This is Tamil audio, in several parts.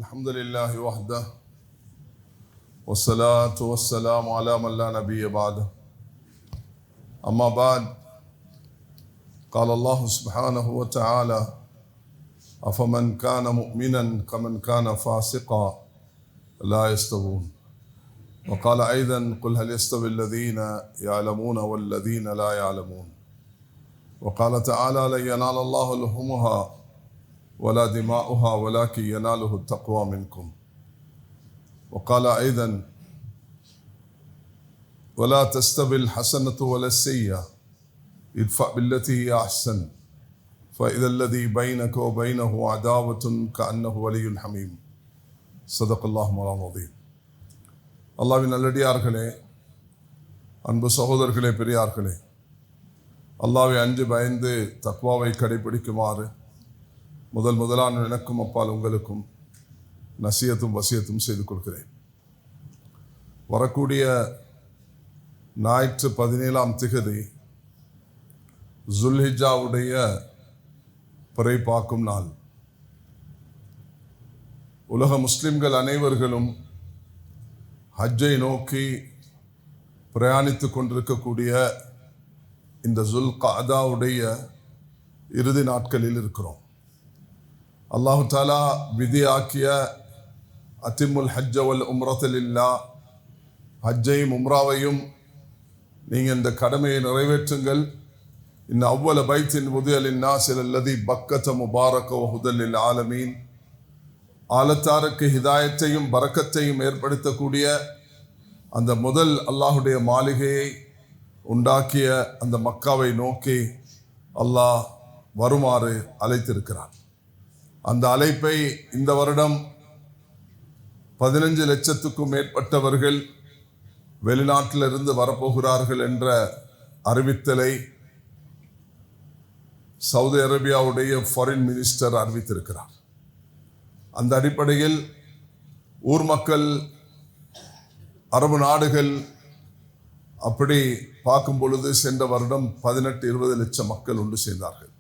الحمد لله وحده والصلاة والسلام على من لا نبي بعده أما بعد قال الله سبحانه وتعالى أفمن كان مؤمنا كمن كان فاسقا لا يستوون وقال أيضا قل هل يستوي الذين يعلمون والذين لا يعلمون وقال تعالى لن ينال الله لحومها ولا دماؤها ولكن يناله التقوى منكم وقال أيضا ولا تستوي الحسنة ولا السيئة ادفع بالتي هي أحسن فإذا الذي بينك وبينه عداوة كأنه ولي حميم صدق الله مولانا العظيم. அல்லாஹ்வின் நல்லடியார்களே, அன்பு சகோதரர்களே, பெரியார்களே, அல்லாஹ்வை அஞ்சு பயந்து தக்வாவை கடைபிடிக்குமாறு முதலான எனக்கும் அப்பால் உங்களுக்கும் நசியத்தும் வசியத்தும் செய்து கொள்கிறேன். வரக்கூடிய ஞாயிற்று 17ஆம் திகதி ஜுல்ஹிஜ்ஜாவுடைய பிறை பார்க்கும் நாள். உலக முஸ்லிம்கள் அனைவர்களும் ஹஜ்ஜை நோக்கி பிரயாணித்து கொண்டிருக்கக்கூடிய இந்த ஜுல்கஅதாவுடைய இறுதி நாட்களில் இருக்கிறோம். அல்லாஹு தாலா விதியாக்கிய அத்திமுல் ஹஜ்ஜ வல் உம்ரத லில்லாஹ், ஹஜ்ஜையும் உம்ராவையும் நீங்கள் இந்த கடமையை நிறைவேற்றுங்கள். இன்ன அவ்வல பைத்தின் உதிய லின்னாஸ் லல்லதி பக்கத முபாரக வ ஹுதல் லில் ஆலமீன், ஆலத்தாருக்கு ஹிதாயத்தையும் பரக்கத்தையும் ஏற்படுத்தக்கூடிய அந்த முதல் அல்லாஹுடைய மாளிகையை உண்டாக்கிய அந்த மக்காவை நோக்கி அல்லாஹ் வருமாறு அழைத்திருக்கிறான். அந்த அழைப்பை இந்த வருடம் 15 லட்சத்துக்கும் மேற்பட்டவர்கள் வெளிநாட்டிலிருந்து வரப்போகிறார்கள் என்ற அறிவித்தலை சவுதி அரேபியாவுடைய ஃபாரின் மினிஸ்டர் அறிவித்திருக்கிறார். அந்த அடிப்படையில் ஊர் மக்கள், அரபு நாடுகள் அப்படி பார்க்கும் பொழுது சென்ற வருடம் 18-20 லட்சம் மக்கள் ஒன்று சேர்ந்தார்கள்.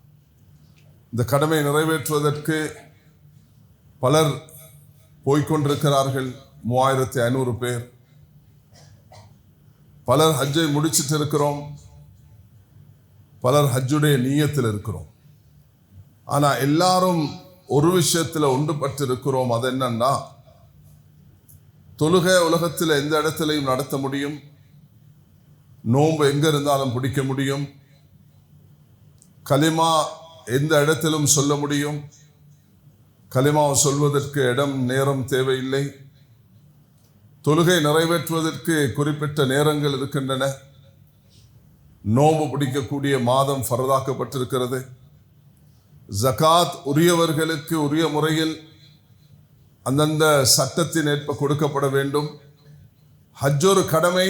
இந்த கடமை நிறைவேற்றுவதற்கு பலர் போய்கொண்டிருக்கிறார்கள். 3500 பேர். பலர் ஹஜ்ஜை முடிச்சிட்டு இருக்கிறோம், பலர் ஹஜ்ஜுடைய நீயத்தில் இருக்கிறோம். ஆனால் எல்லாரும் ஒரு விஷயத்தில் ஒன்றுபட்டு இருக்கிறோம். அது என்னன்னா, தொழுகை உலகத்தில் எந்த இடத்துலையும் நடத்த முடியும், நோன்பு எங்கே இருந்தாலும் பிடிக்க முடியும், கலிமா எந்த இடத்திலும் சொல்ல முடியும், கலிமாவை சொல்வதற்கு இடம் நேரம் தேவையில்லை, தொழுகை நிறைவேற்றுவதற்கு குறிப்பிட்ட நேரங்கள் இருக்கின்றன, நோன்பு பிடிக்கக்கூடிய மாதம் ஃபர்தாக்கப்பட்டிருக்கிறது, ஜகாத் உரியவர்களுக்கு உரிய முறையில் அந்தந்த சட்டத்தின் ஏற்ப கொடுக்கப்பட வேண்டும். ஹஜ் ஒரு கடமை,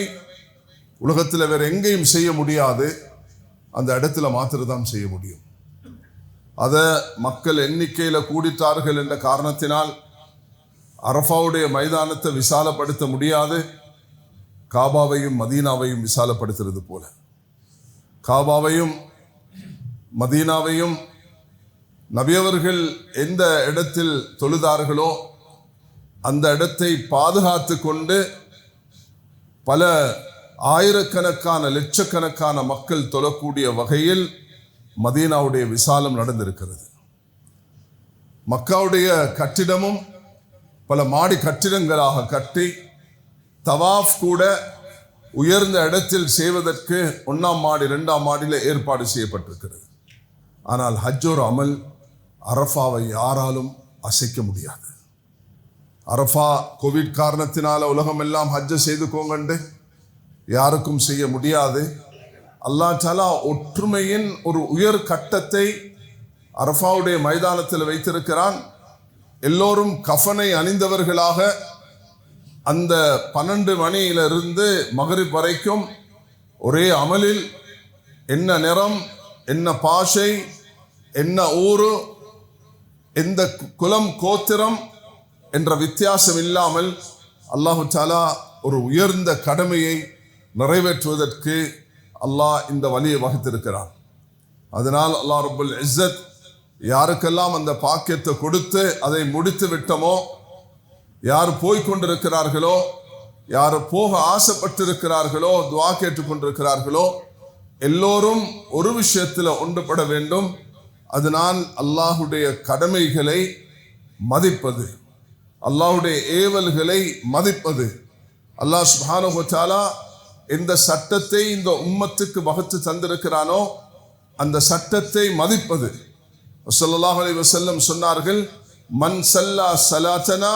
உலகத்தில் வேறு எங்கேயும் செய்ய முடியாது, அந்த இடத்துல மாத்திரம்தான் செய்ய முடியும். அதை மக்கள் எண்ணிக்கையில் கூடிட்டார்கள் என்ற காரணத்தினால் அரஃபாவுடைய மைதானத்தை விசாலப்படுத்த முடியாது. காபாவையும் மதீனாவையும் விசாலப்படுத்துறது போல காபாவையும் மதீனாவையும் நபியவர்கள் எந்த இடத்தில் தொழுதார்களோ அந்த இடத்தை பாதுகாத்து கொண்டு பல ஆயிரக்கணக்கான லட்சக்கணக்கான மக்கள் தொழக்கூடிய வகையில் மதீனாவுடைய விசாலம் நடந்திருக்கிறது. மக்காவுடைய கட்டிடமும் பல மாடி கட்டிடங்களாக கட்டி தவாஃப் கூட உயர்ந்த இடத்தில் செய்வதற்கு 1ஆம் மாடி 2ஆம் மாடியில் ஏற்பாடு செய்யப்பட்டிருக்கிறது. ஆனால் ஹஜ் ஒரு அமல், அரஃபாவை யாராலும் அசைக்க முடியாது. அரஃபா கோவிட் காரணத்தினால உலகம் எல்லாம் ஹஜ்ஜை செய்துக்கோங்கண்டு யாருக்கும் செய்ய முடியாது. அல்லாஹ் தஆலா ஒற்றுமையின் ஒரு உயர் கட்டத்தை அரஃபாவுடைய மைதானத்தில் வைத்திருக்கிறான். எல்லோரும் கஃபனை அணிந்தவர்களாக அந்த 12 மணியிலிருந்து மகரிப் வரைக்கும் ஒரே அமலில், என்ன நிறம், என்ன பாஷை, என்ன ஊரு, எந்த குலம் கோத்திரம் என்ற வித்தியாசம் இல்லாமல் அல்லாஹு தஆலா ஒரு உயர்ந்த கடமையை நிறைவேற்றுவதற்கு அல்லாஹ் இந்த வழியை வகுத்திருக்கிறான். அதனால் அல்லாஹ் ரப்புல் இஸ்ஸத் யாருக்கெல்லாம் அந்த பாக்கியத்தை கொடுத்து அதை முடித்து விட்டோமோ யார் போய்கொண்டிருக்கிறார்களோ, யார் போக ஆசைப்பட்டிருக்கிறார்களோ, துஆ கேட்டுக்கொண்டிருக்கிறார்களோ எல்லோரும் ஒரு விஷயத்தில் ஒன்றுபட வேண்டும். அதனால் அல்லாஹுடைய கடமைகளை மதிப்பது, அல்லாஹுடைய ஏவல்களை மதிப்பது. அல்லாஹ் சுப்ஹானஹு வ தஆலா எந்த சட்டத்தை இந்த உம்மத்துக்கு வகுத்து தந்திருக்கிறானோ அந்த சட்டத்தை மதிப்பது. ஸல்லல்லாஹு அலைஹி வஸல்லம் சொன்னார்கள், மன் ஸல்லா ஸலாத்தனா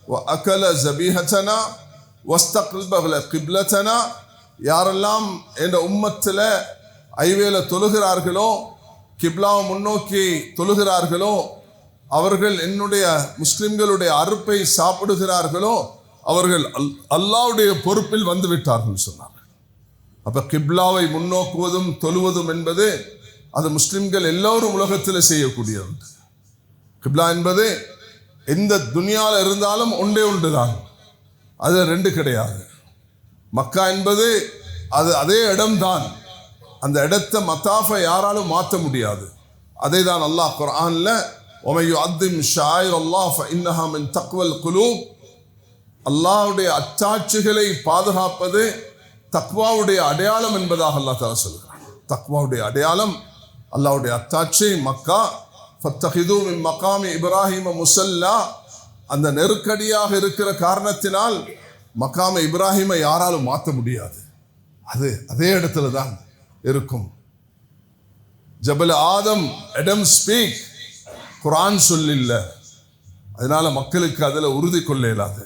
வ அகல ஸபீஹத்தனா வஸ்தக்பல கிப்லத்தனா, யாரெல்லாம் இந்த உம்மத்தில் ஐவேள தொழுகிறார்களோ, கிப்லாவை முன்னோக்கி தொழுகிறார்களோ, அவர்கள் என்னுடைய முஸ்லிம்களுடைய அறுப்பை சாப்பிடுகிறார்களோ அவர்கள் அல்லாஹ்வுடைய பொறுப்பில் வந்து விட்டார்கள் சொன்னார்கள். அப்ப கிப்லாவை முன்னோக்குவதும் தொழுவதும் என்பது அது முஸ்லிம்கள் எல்லோரும் உலகத்தில் செய்யக்கூடியது. கிப்லா என்பது எந்த துனியாவில் இருந்தாலும் ஒன்றே ஒன்றுதான், அது ரெண்டு கிடையாது. மக்கா என்பது அது அதே இடம்தான், அந்த இடத்தை மத்தாஃபை யாராலும் மாற்ற முடியாது. அதே தான் அல்லாஹ் குர்ஆன்ல وَمَن يُعَظِّمْ شَعَائِرَ اللَّهِ فَإِنَّهَا مِن تَقْوَى الْقُلُوبِ, அல்லாஹ்வுடைய அத்தாட்சிகளை பாதுகாப்பது தக்வாவுடைய அடையாளம் என்பதாக அல்லாஹ் தஆலா சொல்கிறான். தக்வாவுடைய அடையாளம் அல்லாஹ்வுடைய அத்தாட்சி. மக்கா ஃபத்தஹிது மின் மகாமி இப்ராஹிம முஸல்லா, அந்த நெருக்கடியாக இருக்கிற காரணத்தினால் மகாம இப்ராஹிமை யாராலும் மாற்ற முடியாது, அது அதே இடத்துல தான் இருக்கும். ஜபல் ஆதம் எடம் ஸ்பீக், குர்ஆன் சொல்லில்ல, அதனால மக்களுக்கு அதில் உறுதி கொள்ள இயலாது.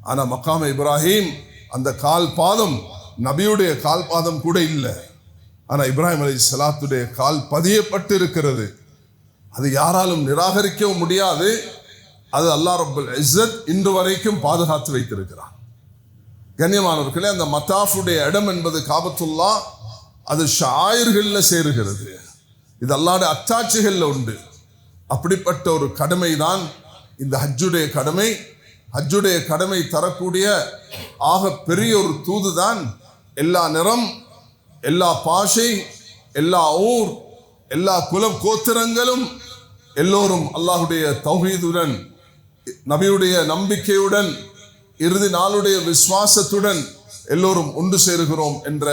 ஆனால் மகாம இப்ராஹிம் அந்த கால் பாதம் நபியுடைய கால் பாதம் கூட இல்லை, ஆனால் இப்ராஹிம் அலைஹிஸ்ஸலாத்துடைய கால் பதியப்பட்டு இருக்கிறது. அது யாராலும் நிராகரிக்கவும் முடியாது. அது அல்லாஹ் ரப்பல் இஸ்ஸத் இன்று வரைக்கும் பாதுகாத்து வைத்திருக்கிறான். கண்ணியமானவர்களே, அந்த மத்தாஃபுடைய இடம் என்பது காபத்துல்லா, அது ஷாயிர்களில் சேருகிறது. இது அல்லாஹ்வுடைய அத்தாட்சிகளில் உண்டு. அப்படிப்பட்ட ஒரு கடமை தான் இந்த ஹஜ்ஜுடைய கடமை. ஹஜ்ஜுடைய கடமை தரக்கூடிய ஆக பெரிய ஒரு தூது தான் எல்லா நிறம், எல்லா பாஷை, எல்லா ஊர், எல்லா குலம் கோத்திரங்களும் எல்லோரும் அல்லாஹுடைய தௌஹீதுடன், நபியுடைய நம்பிக்கையுடன், இறுதி நாளுடைய விசுவாசத்துடன் எல்லோரும் ஒன்று சேருகிறோம் என்ற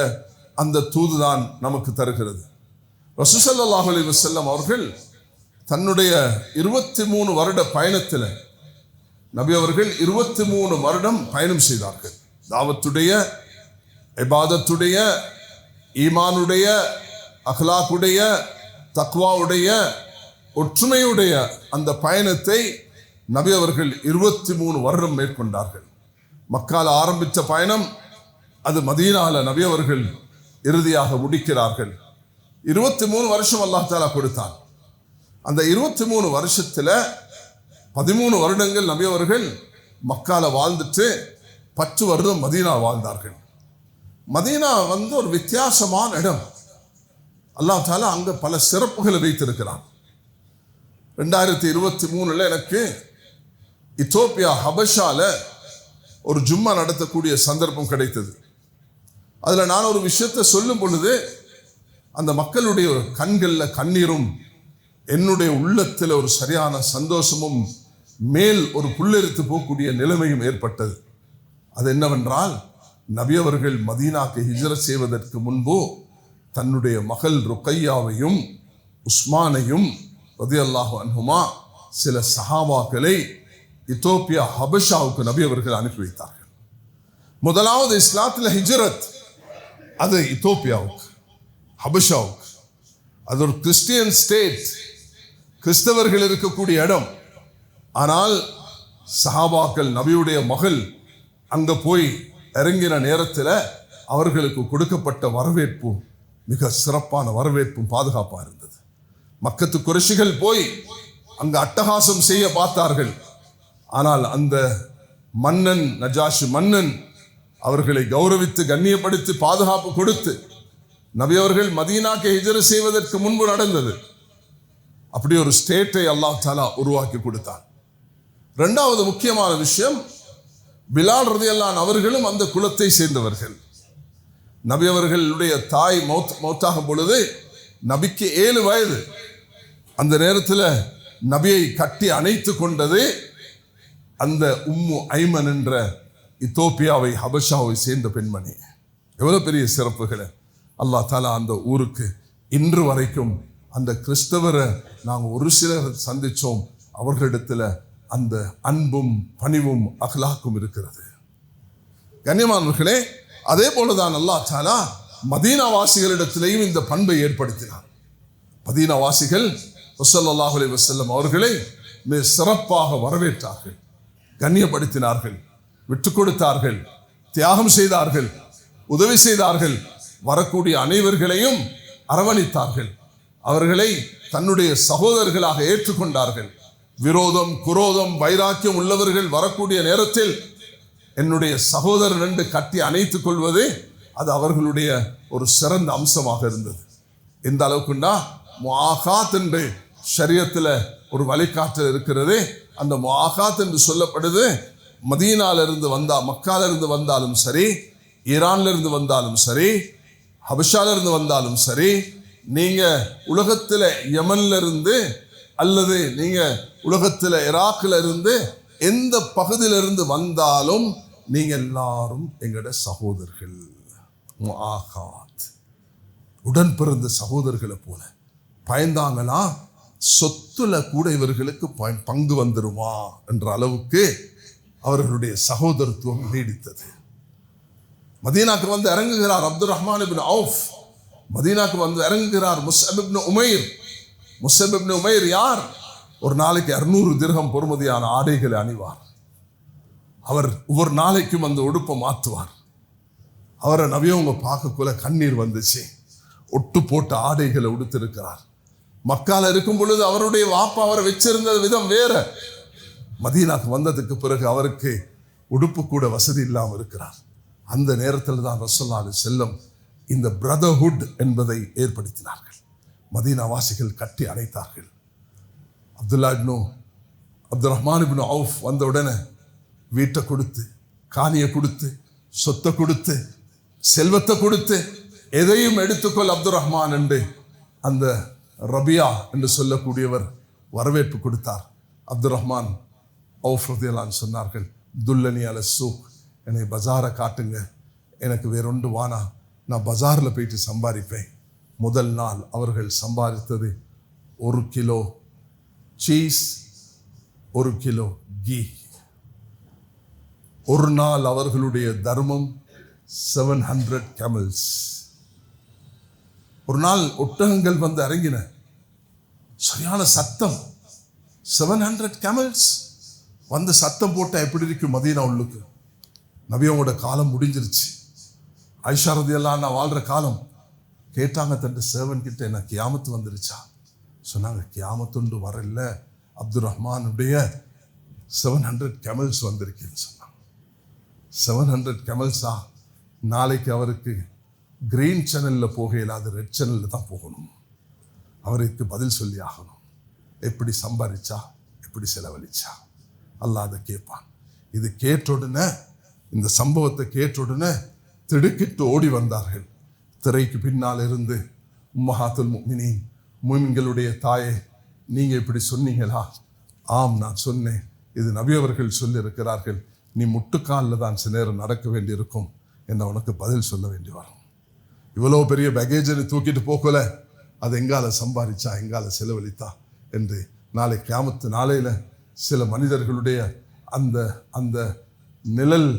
அந்த தூதுதான் நமக்கு தருகிறது. ரசூல் ஸல்லல்லாஹு அலைஹி வஸல்லம் அவர்கள் தன்னுடைய 23 வருட பயணத்தில், நபி அவர்கள் 23 வருடம் பயணம் செய்தார்கள். தாவத்துடைய, இபாதத்துடைய, ஈமானுடைய, அஹ்லாக்குடைய, தக்வாவுடைய, ஒற்றுமையுடைய அந்த பயணத்தை நபி அவர்கள் 23 வருடம் மேற்கொண்டார்கள். மக்கால ஆரம்பித்த பயணம் அது மதீனால நபி அவர்கள் இறுதியாக முடிக்கிறார்கள். 23 வருஷம் அல்லாஹ் தஆலா கொடுத்தான். அந்த 23 வருஷத்துல 13 வருடங்கள் நபி அவர்கள் மக்கால வாழ்ந்துட்டு 10 வருடம் மதீனா வாழ்ந்தார்கள். மதீனா ஒரு வித்தியாசமான இடம். அல்லாஹ் தஆலா அங்க பல சிறப்புகளை வைத்திருக்கிறான். 2023 எனக்கு இத்தோப்பியா ஹபஷால ஒரு ஜும்மா நடத்தக்கூடிய சந்தர்ப்பம் கிடைத்தது. அதுல நான் ஒரு விஷயத்தை சொல்லும் பொழுது அந்த மக்களுடைய கண்களில் கண்ணீரும் என்னுடைய உள்ளத்தில் ஒரு சரியான சந்தோஷமும் மேல் ஒரு புல்லெரித்து போகக்கூடிய நிலைமையும் ஏற்பட்டது. அது என்னவென்றால், நபி அவர்கள் மதீனாக்கு ஹிஜ்ரத் செய்வதற்கு முன்பு தன்னுடைய மகள் ருக்கையாவையும் உஸ்மானையும் ரலியல்லாஹு அன்ஹுமா சில சஹாபாக்களை இத்தோப்பியா ஹபஷாவுக்கு நபி அவர்கள் அனுப்பி வைத்தார்கள். முதலாவது இஸ்லாத்தில் ஹிஜ்ரத் அது இத்தோப்பியாவுக்கு, ஹபஷாவுக்கு. அது ஒரு கிறிஸ்டியன் ஸ்டேட், கிறிஸ்தவர்கள் இருக்கக்கூடிய இடம். ஆனால் சஹாபாக்கள் நபியுடைய மகள் அங்க போய் இறங்கின நேரத்தில் அவர்களுக்கு கொடுக்கப்பட்ட வரவேற்பு மிக சிறப்பான வரவேற்பும் பாதுகாப்பாக இருந்தது. மக்கத்து குறைஷிகள் போய் அங்கு அட்டகாசம் செய்ய பார்த்தார்கள். ஆனால் அந்த மன்னன், நஜாஷி மன்னன், அவர்களை கௌரவித்து கண்ணியப்படுத்தி பாதுகாப்பு கொடுத்து, நபி அவர்கள் மதீனாக்கு ஹிஜ்ரத் செய்வதற்கு முன்பு நடந்தது. அப்படி ஒரு ஸ்டேட்டை அல்லாஹ் தஆலா உருவாக்கி கொடுத்தான். இரண்டாவது முக்கியமான விஷயம், பிலால் ரலியல்லாஹு அன்ஹு அவர்களும் அந்த குலத்தை சேர்ந்தவர்கள். நபி அவர்களுடைய தாய் மௌத்தாகும் பொழுது நபிக்கு 7 வயது. அந்த நேரத்தில் நபியை கட்டி அணைத்து கொண்டது அந்த உம்மு ஐமன் என்ற இத்தோப்பியாவை ஹபஷாவை சேர்ந்த பெண்மணி. எவ்வளவு பெரிய சிறப்புகளை அல்லாஹ் தாலா அந்த ஊருக்கு இன்று வரைக்கும் அந்த கிறிஸ்தவரை நாங்கள் ஒரு சிலர் சந்தித்தோம், அவர்களிடத்துல அந்த அன்பும் பணிவும் அகலாக்கும் இருக்கிறது. கண்ணியமானவர்களே, அதே போலதான் அல்லாஹ் தாலா மதீனா வாசிகளிடத்திலேயும் இந்த பண்பை ஏற்படுத்தினார். மதீனா வாசிகள் ஸல்லல்லாஹு அலைஹி வஸல்லம் அவர்களை மிக சிறப்பாக வரவேற்றார்கள், கண்ணியப்படுத்தினார்கள், விட்டு கொடுத்தார்கள், தியாகம் செய்தார்கள், உதவி செய்தார்கள், வரக்கூடிய அனைவர்களையும் அரவணைத்தார்கள், அவர்களை தன்னுடைய சகோதரர்களாக ஏற்றுக்கொண்டார்கள். விரோதம், குரோதம், வைராக்கியம் உள்ளவர்கள் வரக்கூடிய நேரத்தில் என்னுடைய சகோதரன் என்று கட்டி அணைத்துக் கொள்வது அது அவர்களுடைய ஒரு சிறந்த அம்சமாக இருந்தது. எந்த அளவுக்குன்னா முஆகாத் என்று ஷரியத்தில் ஒரு வழிகாட்டல் இருக்கிறது. அந்த முஆகாத் என்று சொல்லப்படுது, மதீனாலிருந்து மக்காலிருந்து வந்தாலும் சரி, ஈரான்ல இருந்து வந்தாலும் சரி, ஹபஷால இருந்து வந்தாலும் சரி, நீங்க உலகத்துல யமன்ல இருந்து அல்லது நீங்க உலகத்துல ஈராக்ல இருந்து எந்த பகுதியிலிருந்து வந்தாலும் நீங்க எல்லாரும் எங்கட சகோதரர்கள். முஆகாத், உடன் பிறந்த சகோதரர்களை போல பயந்தாங்களா சொத்துல கூட இவர்களுக்கு பங்கு வந்துருமா என்ற அளவுக்கு அவர்களுடைய சகோதரத்துவம் நீடித்தது. மதீனாக்கு வந்து இறங்குகிறார் அப்துல் ரஹ்மான் இப்னு அவுஃப். மதீனாக்கு வந்து இறங்குகிறார் முஸ்அப் இப்னு உமைர். முஸ்அப் இப்னு உமைர் யார்? ஒரு நாளைக்கு 600 திர்ஹம் பொறுமதியான ஆடைகளை அணிவார். அவர் ஒவ்வொரு நாளைக்கும் அந்த உடுப்பை மாற்றுவார். அவரை நபியவங்க பார்க்கக்குள்ள கண்ணீர் வந்துச்சு. ஒட்டு போட்ட ஆடைகளை உடுத்திருக்கிறார். மக்கால இருக்கும் பொழுது அவருடைய வாப்பா அவரை வச்சிருந்த விதம் வேற. மதீனாக்கு வந்ததுக்கு பிறகு அவருக்கு உடுப்பு கூட வசதி இல்லாமல் இருக்கிறார். அந்த நேரத்தில் தான் ரசூலுல்லாஹி அலைஹி வஸல்லம் இந்த பிரதர்ஹுட் என்பதை ஏற்படுத்தினார்கள். மதீனா வாசிகள் கட்டி அணைத்தார்கள். அப்துல் ரஹ்மான் இப்னு அவுஃப் வந்த உடனே வீட்டை கொடுத்து, காணியை கொடுத்து, சொத்தை கொடுத்து, செல்வத்தை கொடுத்து, எதையும் எடுத்துக்கொள் அப்துல் ரஹ்மான் என்று அந்த ரபியா என்று சொல்லக்கூடியவர் வரவேற்பு கொடுத்தார். அப்துல் ரஹ்மான் அவுஃப் ரலியல்லாஹு அன்ஹு சொன்னார்கள், துல்லனி அல சூக், என்னை பஜாரை காட்டுங்க, எனக்கு வேறொன்று வானா, நான் பஜாரில் போயிட்டு சம்பாதிப்பேன். முதல் நாள் அவர்கள் சம்பாதித்தது 1 கிலோ சீஸ், 1 கிலோ கீ. ஒரு நாள் அவர்களுடைய தர்மம் 700 camels. ஒரு நாள் ஒட்டகங்கள் வந்து இறங்கின, சரியான சத்தம். 700 camels வந்து சத்தம் போட்டா எப்படி இருக்கும் மதீனா உள்ளுக்கு? நபியோட காலம் முடிஞ்சிருச்சு. ஆயிஷா ரலியல்லாஹு அன்ஹா வாழ்ற காலம். கேட்டாங்க தன் சேவன் கிட்ட, என்ன கியாமத்து வந்துருச்சா? சொன்னாங்க, கியாமத்துண்டு வரல, அப்துல் ரஹ்மானுடைய 700 camels வந்திருக்குன்னு சொன்னாங்க. 700 camelஸா? நாளைக்கு அவருக்கு கிரீன் சேனல்ல போக இல்லாத ரெட் சேனல்ல தான் போகணும். அவருக்கு பதில் சொல்லி ஆகணும். எப்படி சம்பாதிச்சா, எப்படி செலவழிச்சா? அல்லாஹ் அதை கேட்பான். இது கேட்ட உடனே, இந்த சம்பவத்தை கேட்ட உடனே திடுக்கிட்டு ஓடி வந்தார்கள். திரைக்கு பின்னால் இருந்து, உம்மஹாத்துல் முஃமினீன், முஃமின்களுடைய தாயே, நீங்க இப்படி சொன்னீங்களா? ஆம், நான் சொன்னேன். இது நபி அவர்கள் சொல்லி இருக்கிறார்கள், நீ முட்டுக்காலில் தான் சில நேரம் நடக்க வேண்டியிருக்கும் என்று உனக்கு பதில் சொல்ல வேண்டி வரும். இவ்வளோ பெரிய பேகேஜை தூக்கிட்டு போகல, அது எங்கால சம்பாதிச்சா, எங்கால செலவழித்தா என்று நாளை கியாமத்து நாளையில் சில மனிதர்களுடைய அந்த அந்த நிழல்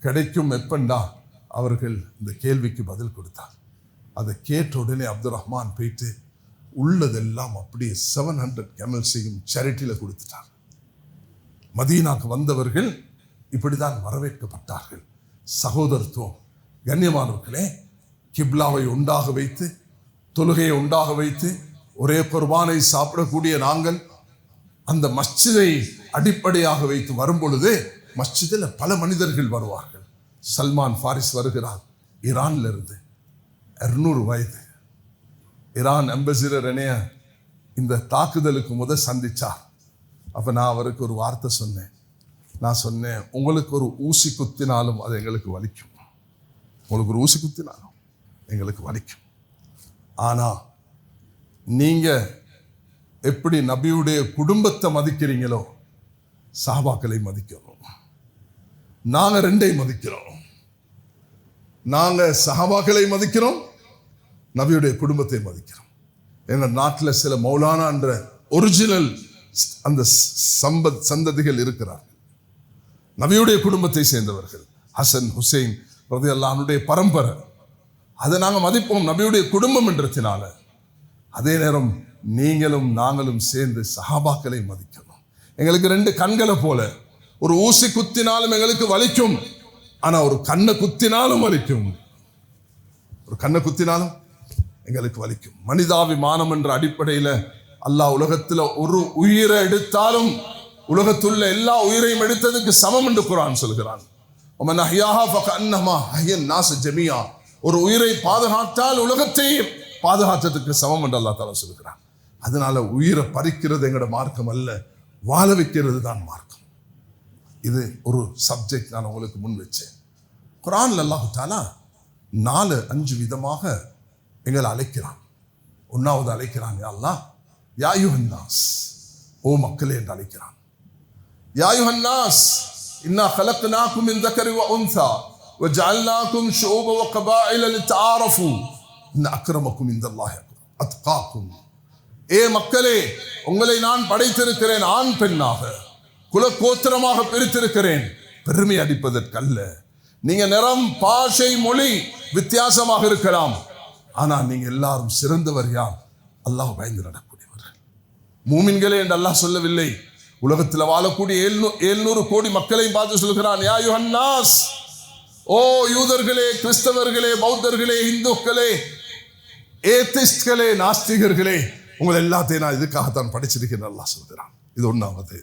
கிடைக்கும் எப்பண்டா அவர்கள் இந்த கேள்விக்கு பதில் கொடுத்தார். அதை கேட்ட உடனே அப்துல் ரஹ்மான் போயிட்டு உள்ளதெல்லாம் அப்படியே 700 camelsையும் சேரிட்டியில் கொடுத்துட்டார். மதீனாக்கு வந்தவர்கள் இப்படிதான் வரவேற்கப்பட்டார்கள். சகோதரத்துவம். கண்ணியமானவர்களே, கிப்லாவை உண்டாக வைத்து, தொழுகையை உண்டாக வைத்து, ஒரே குர்பானை சாப்பிடக்கூடிய நாங்கள் அந்த மஸ்ஜிதை அடிப்படையாக வைத்து வரும் பொழுது மஸ்ஜிதில் பல மனிதர்கள் வருவார்கள். சல்மான் ஃபாரிஸ் வருகிறார் ஈரான்ல இருந்து, 200 வயது. ஈரான் அம்பாசிடர் என்னைய இந்த தாக்குதலுக்கு சந்திச்சார். அப்போ நான் அவருக்கு ஒரு வார்த்தை சொன்னேன். நான் சொன்னேன், உங்களுக்கு ஒரு ஊசி குத்தினாலும் அது எங்களுக்கு வலிக்கும். உங்களுக்கு ஒரு ஊசி குத்தினாலும் எங்களுக்கு வலிக்கும். ஆனால் நீங்கள் எப்படி நபியுடைய குடும்பத்தை மதிக்கிறீங்களோ, சஹாபாக்களை மதிக்கிறோம். நாங்க ரெண்டையும் மதிக்கிறோம். நாங்க சஹாபாக்களை மதிக்கிறோம், நபியுடைய குடும்பத்தை மதிக்கிறோம். எங்க நாட்டில் சில மௌலானா என்ற ஒரிஜினல் அந்த சந்ததிகள் இருக்கிறார்கள், நபியுடைய குடும்பத்தை சேர்ந்தவர்கள். ஹசன் ஹுசைன் ரலியல்லாஹு அன்ஹுடைய பரம்பரை, அதை நாங்கள் மதிப்போம் நபியுடைய குடும்பம் என்றதுனால. அதே நேரம் நீங்களும் நாங்களும் சேர்ந்து சஹாபாக்களை மதிக்கணும். எங்களுக்கு ரெண்டு கண்களை போல, ஒரு ஊசி குத்தினாலும் எங்களுக்கு வலிக்கும், ஆனா ஒரு கண்ணை குத்தினாலும் வலிக்கும். ஒரு கண்ணை குத்தினாலும் எங்களுக்கு வலிக்கும். மனிதாபிமானம் என்ற அடிப்படையில் அல்லாஹ் உலகத்தில் ஒரு உயிரை எடுத்தாலும் உலகத்துள்ள எல்லா உயிரையும் எடுத்ததுக்கு சமம் என்று குர்ஆன் சொல்கிறான். ஒரு உயிரை பாதுகாத்தால் உலகத்தை பாதுகாத்ததுக்கு சமம் என்று அல்லாஹ் தஆலா சொல்கிறான். அதனால உயிரை பறிக்கிறது எங்களோட மார்க்கம் அல்ல, வாழ வைக்கிறது தான் மார்க்கம். இது ஒரு சப்ஜெக்ட் நான் உங்களுக்கு முன் வச்சேன். குர்ஆன்ல அல்லாஹ் தஆலா 4-5 விதமாக எங்களை அழைக்கிறான். ஒன்னாவது அழைக்கிறான், யா அல்லாஹ் யா அய்யுஹன் நாஸ், ஓ மக்களே என்று அழைக்கிறான். யா அய்யுஹன் நாஸ் இன்னா خلقناكم من ذكر وانثى وجعلناكم شعوبا وقبائل لتعارفوا ان اكرمكم عند الله اتقاكم. ஏ மக்களே, உங்களை நான் படைத்திருக்கிறேன் ஆண் பெண்ணாக, குல கோத்திரமாக பிரித்திருக்கிறேன், பெருமை அடிப்பதற்கல்ல. நீங்க நிறம், பாஷை, மொழி வித்தியாசமாக இருக்கலாம், ஆனா நீங்க எல்லாரும் சிறந்தவர் யார்? அல்லாஹ் பயந்து நடக்கூடியவர்கள். மூமின்களே என்று அல்லாஹ் சொல்லவில்லை, உலகத்தில் வாழக்கூடிய 700 கோடி மக்களையும் பார்த்து சொல்கிறான், யா அய்யுஹன் நாஸ், ஓ யூதர்களே, கிறிஸ்தவர்களே, பௌத்தர்களே, இந்துக்களே, ஏத்திஸ்ட்களே, நாஸ்திகர்களே, உங்களை எல்லாத்தையும் நான் இதுக்காகத்தான் படிச்சிருக்கிறேன் அல்லாஹ் சொல்கிறான். இது ஒன்றாவது.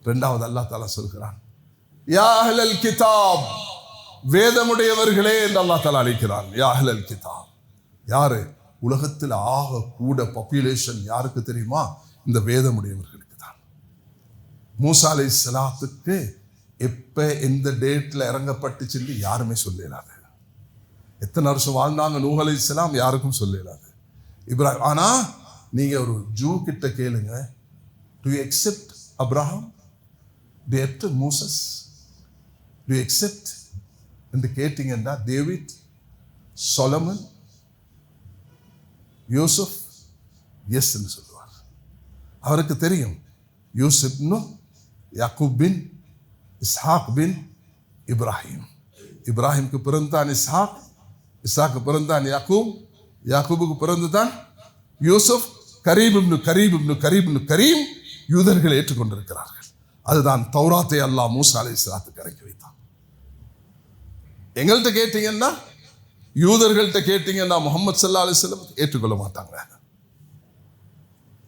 ரெண்டாவது அல்லாஹ் தஆலா சொல்கிறான், யா அஹ்லல் கிதாப், வேதமுடையவர்களே என்று அல்லாஹ் தஆலா அழைக்கிறான். யா அஹ்லல் கிதாப் யாரு? உலகத்தில் ஆக கூட பாப்புலேஷன் யாருக்கு தெரியுமா? இந்த வேதமுடையவர்களுக்கு தான். மூசா அலைஹிஸ்ஸலாத்துக்கு எப்ப எந்த டேட்ல இறங்கப்பட்டுச்சுன்னு யாருமே சொல்லலாது. எத்தனை வருஷம் வாழ்ந்தாங்க நூஹ் அலைஹிஸ்ஸலாம் யாருக்கும் சொல்லலாது. இப்ராஹிம், ஆனா நீங்க ஒரு ஜூ கிட்ட கேளுங்க, do you accept Abraham, do you accept Moses, do you accept என்று கேட்டீங்கன்னா டேவிட், சொலமன், யூசுப் எஸ் என்று சொல்லுவார். அவருக்கு தெரியும் யூசுப் யாக்கூப் பின் இஸ்ஹாக் பின் இப்ராஹிம், இப்ராஹிமுக்கு பிறந்தான் இஸ்ஹாக், இஸ்ஹாக்கு பிறந்தான் யாக்கூப், யாக்கூபுக்கு பிறந்துதான் யூசுப். கரீம் யூதர்கள் ஏற்றுக்கொண்டிருக்கிறார்கள். அதுதான் தௌராத்தை அல்லாஹ் மூசா அலைஹிஸ்ஸலாத்துக்கு இறக்கி வைத்தான். எங்கள்கிட்ட கேட்டீங்கன்னா, யூதர்கள்ட்ட கேட்டீங்கன்னா முஹம்மது ஸல்லல்லாஹு அலைஹி வஸல்லம் ஏற்றுக்கொள்ள மாட்டாங்க,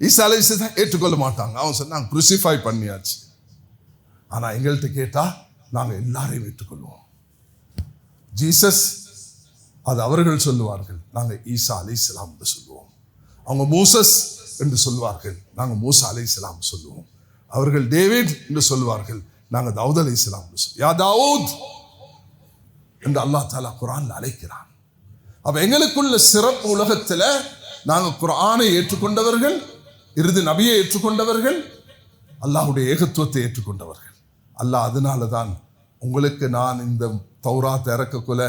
ஈசா அலைஹிஸ்ஸலாம் ஏற்றுக்கொள்ள மாட்டாங்க. அவன் சொன்னாங்க குருசிஃபை பண்ணியாச்சு. ஆனா எங்கள்கிட்ட கேட்டா நாங்க எல்லாரையும் ஏற்றுக்கொள்வோம். ஜீசஸ் அது அவர்கள் சொல்லுவார்கள், நாங்க ஈசா அலைஹிஸ்ஸலாம் என்று சொல்லுவோம். அவங்க மூசஸ் என்று சொல்வார்கள், நாங்க மூசா அலைஹிஸ்ஸலாம் சொல்லுவோம். அவர்கள் டேவிட் என்று சொல்வார்கள், நாங்க தாவூத் அலைஹிஸ்ஸலாம் என்று சொல்லுவோம். யா தாவூத் என்று அல்லாஹ் தஆலா குர்ஆன்ல அழைக்கிறான். அப்ப எங்களுக்குள்ள சிறப்பு உலகத்துல நாங்க குர்ஆனை ஏற்றுக்கொண்டவர்கள், இறுதி நபியை ஏற்றுக்கொண்டவர்கள், அல்லாஹ்வுடைய ஏகத்துவத்தை ஏற்றுக்கொண்டவர்கள். அல்லாஹ் அதனால தான் உங்களுக்கு நான் இந்த தௌராத் இறக்கக்குள்ள,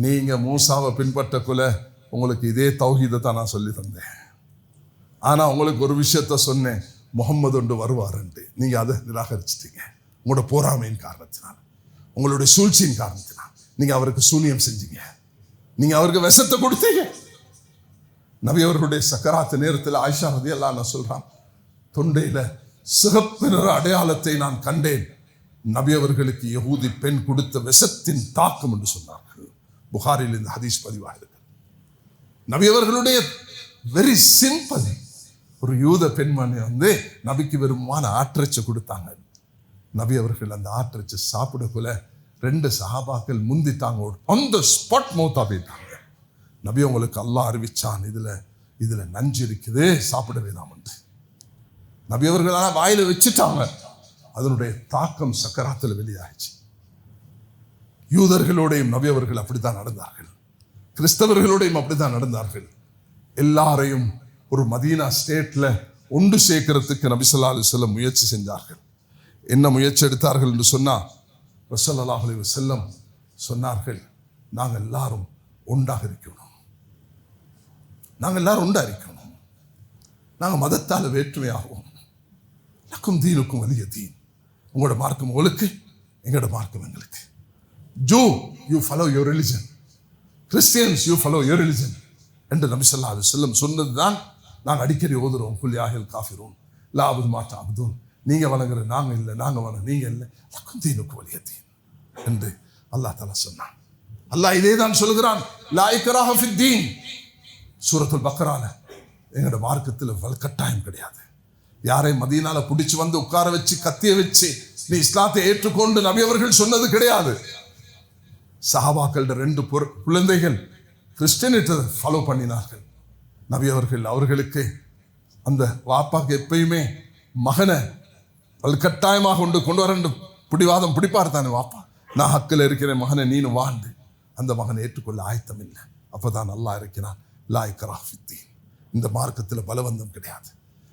நீங்க மூசாவை பின்பற்றக்குள்ள உங்களுக்கு இதே தௌஹீதை தான் நான் சொல்லி தந்தேன். ஆனா உங்களுக்கு ஒரு விஷயத்த சொன்னேன், முஹம்மது ஒன்று வருவாருன்ட்டு. நீங்க அதை நிராகரிச்சிட்டீங்க. உங்களோட போராமையின் காரணத்தினால், உங்களுடைய சூழ்ச்சியின் காரணத்தினால் நீங்க அவருக்கு சூனியம் செஞ்சீங்க, நீங்க அவருக்கு விஷத்தை கொடுத்தீங்க. நபி அவர்களுடைய சக்கராத்து நேரத்தில் ஆயிஷா ரலியல்லாஹு அன்ஹா சொல்றான், தொண்டையில சிகப்பு நிற அடையாளத்தை நான் கண்டேன். நபி அவர்களுக்கு யஹூதி பெண் கொடுத்த விஷத்தின் தாக்கம் என்று சொன்னார்கள். புகாரில் இந்த ஹதீஸ் பதிவாக. நபி அவர்களுடைய வெரி சிம்பிள், ஒரு யூத பெண்மணி நபிக்கு விரும்பமான ஆற்றச்சு கொடுத்தாங்க. நபி அவர்கள் அந்த ஆற்றச்சு சாப்பிடக்குள்ள 2 சஹாபாக்கள் முந்தித்தாங்க, ஆன் தி ஸ்பாட் மௌத்தா போயிட்டாங்க. நபி உங்களுக்கு அல்லாஹ் அறிவிச்சான், இதுல நஞ்சு இருக்குது, சாப்பிட வேணாம் என்று. நபி அவர்கள் ஆனால் வாயில வச்சுட்டாங்க. அதனுடைய தாக்கம் சக்கராத்தில் வெளியாகிச்சு. யூதர்களோடையும் நபி அவர்கள் அப்படித்தான் நடந்தார்கள், கிறிஸ்தவர்களோடையும் அப்படித்தான் நடந்தார்கள். எல்லாரையும் ஒரு மதீனா ஸ்டேட்ல ஒன்று சேர்க்கிறதுக்கு நபி ஸல்லல்லாஹு அலைஹி வஸல்லம் முயற்சி செஞ்சார்கள். என்ன முயற்சி எடுத்தார்கள் என்று சொன்னால் ஸல்லல்லாஹு அலைஹி வஸல்லம் சொன்னார்கள், நாங்கள் எல்லாரும் ஒன்றாக இருக்கணும், நாங்கள் எல்லாரும் ஒன்றா இருக்கணும், நாங்கள் மதத்தால் வேற்றுமையாகும். லக்கும் தீனுக்கும் வலிய தீன், உங்களோட மார்க்கம் உங்களுக்கு, எங்களோட மார்க்கம் எங்களுக்கு. Jew you follow your religion, Christians you follow your religion என்று நபி ஸல்லல்லாஹு அலைஹி வஸல்லம் சொன்னது தான் நாங்கள் அடிக்கடி ஓதுறோம். குல் யா அய்யுஹல் காஃபிரூன் லா அஅ்புது மா தஅ்புதூன், நீங்கள் வணங்குற நாங்கள் இல்லை, நாங்கள் வணங்க நீங்கள் இல்லை, லக்கும் தீனுக்கும் வலிய தீன் என்று அல்லாஹ் தஆலா சொன்னான். அல்லாஹ் இதே தான் சொல்கிறான், லா இக்ராஹ ஃபித்தீன். சூரத்துல் பக்ரால எங்களோட மார்க்கத்தில் கட்டாயம் கிடையாது. யாரை மதீனால பிடிச்சு வந்து உட்கார வச்சு கத்திய வச்சு நீ இஸ்லாத்தை ஏற்றுக்கொண்டு நபி அவர்கள் சொன்னது கிடையாது. சஹாபாக்களோட 2 குழந்தைகள் கிறிஸ்டியனிட்ட ஃபாலோ பண்ணினார்கள். நபி அவர்கள் அவர்களுக்கு அந்த வாப்பாக்கு எப்பயுமே மகனை கட்டாயமாக கொண்டு வர பிடிவாதம் பிடிப்பார் தானே வாப்பா. நான் ஹக்கில் இருக்கிறேன் மகனை நீனு வாழ்ந்து, அந்த மகனை ஏற்றுக்கொள்ள ஆயத்தம் இல்லை. அப்போதான் அல்லாஹ் இருக்கிறான், லா இக்ராஹ ஃபித்தீன். இந்த மார்க்கத்தில் பலவந்தம் கிடையாது,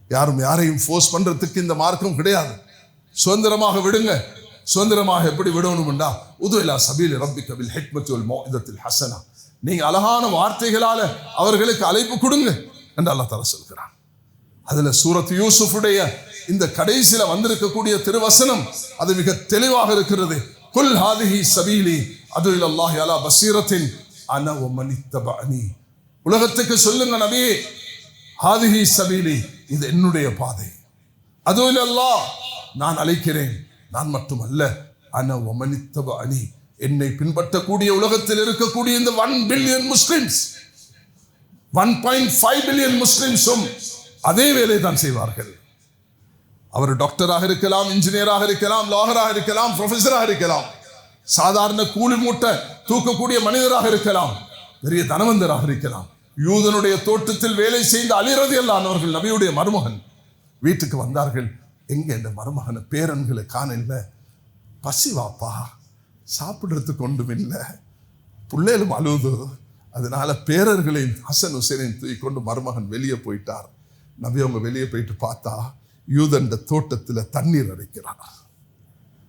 யாரும் யாரையும் ஃபோர்ஸ் பண்றதுக்கு இந்த மார்க்கம் கிடையாது. சுதந்திரமாக விடுங்க. சுதந்திரமாக எப்படி விடணும்டா, உது இலா சபீலி ரப்பிக பில் ஹிக்மத்தி வல் மௌஇதத்தில் ஹஸனா, நீங்க அழகான வார்த்தைகளால அவர்களுக்கு அழைப்பு கொடுங்க என்று அல்லாஹ் தஆலா சொல்கிறான். அதுல சூரத் யூசுஃபுடைய இந்த கடைசியில வந்திருக்கக்கூடிய திருவசனம் அது மிக தெளிவாக இருக்கிறது. குல் ஹாதிஹி சபீலி அது இலல்லாஹி அலா பஸீரத்தின் அன வ மன் இத்தபஅனி. உலகத்துக்கு சொல்லுங்க நபியே, ஹாதிஹி சபீலி, இது என்னுடைய பாதை, அது இலல்லாஹ், நான் அழைக்கிறேன், நான் மட்டுமல்ல, அன வ மன் இத்தபஅனி, என்னை பின்பற்றக்கூடிய உலகத்தில் இருக்கக்கூடிய இந்த 1 பில்லியன் முஸ்லிம்ஸ், 1.5 பில்லியன் முஸ்லிம்ஸும் அதே வேலை தான் செய்வார்கள். அவர் டாக்டராக இருக்கலாம், இன்ஜினியராக இருக்கலாம், லாயராக இருக்கலாம், ப்ரொஃபஸராக இருக்கலாம், சாதாரண கூலி மூட்டை தூக்கக்கூடிய மனிதராக இருக்கலாம், பெரிய தனவந்தராக இருக்கலாம். யூதனுடைய தோட்டத்தில் வேலை செய்த அலி ரலியல்லாஹு அன்ஹு அவர்கள் நபியுடைய மருமகன் வீட்டுக்கு வந்தார்கள். எங்க இந்த மருமகனை பேரன்களை காணல, பசி வாப்பா, சாப்பிடுறதுக்கு ஒன்றும் இல்லை, பிள்ளைகளும் அழுது, அதனால பேரர்களையும் ஹசன் ஹுசைனையும் தூக்கி கொண்டு மருமகன் வெளியே போயிட்டார். நபி அவங்க வெளியே போயிட்டு பார்த்தா யூதன் தோட்டத்தில் தண்ணீர் அடிக்கிறார்.